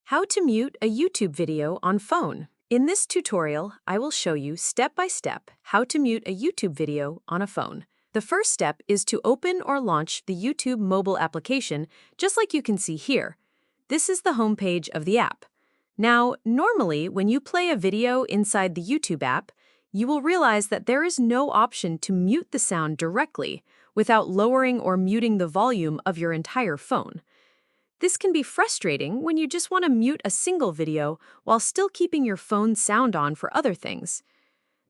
How to mute a YouTube video on phone. In this tutorial, I will show you step by step how to mute a YouTube video on a phone. The first step is to open or launch the YouTube mobile application, just like you can see here. This is the home page of the app. Now, normally, when you play a video inside the YouTube app, you will realize that there is no option to mute the sound directly without lowering or muting the volume of your entire phone. This can be frustrating when you just want to mute a single video while still keeping your phone's sound on for other things.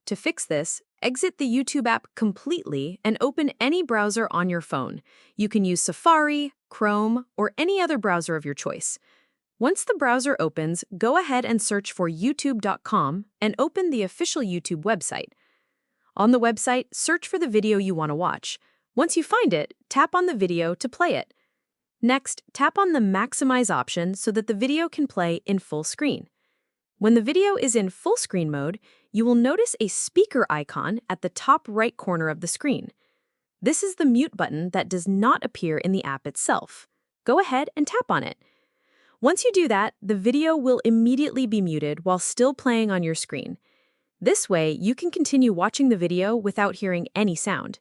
To fix this, exit the YouTube app completely and open any browser on your phone. You can use Safari, Chrome, or any other browser of your choice. Once the browser opens, go ahead and search for youtube.com and open the official YouTube website. On the website, search for the video you want to watch. Once you find it, tap on the video to play it. Next, tap on the Maximize option so that the video can play in full screen. When the video is in full screen mode, you will notice a speaker icon at the top right corner of the screen. This is the mute button that does not appear in the app itself. Go ahead and tap on it. Once you do that, the video will immediately be muted while still playing on your screen. This way, you can continue watching the video without hearing any sound.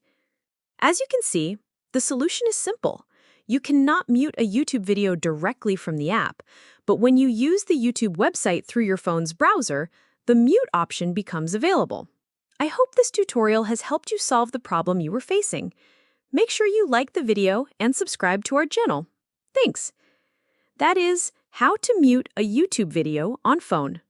As you can see, the solution is simple. You cannot mute a YouTube video directly from the app, but when you use the YouTube website through your phone's browser, the mute option becomes available. I hope this tutorial has helped you solve the problem you were facing. Make sure you like the video and subscribe to our channel. Thanks! That is how to mute a YouTube video on phone.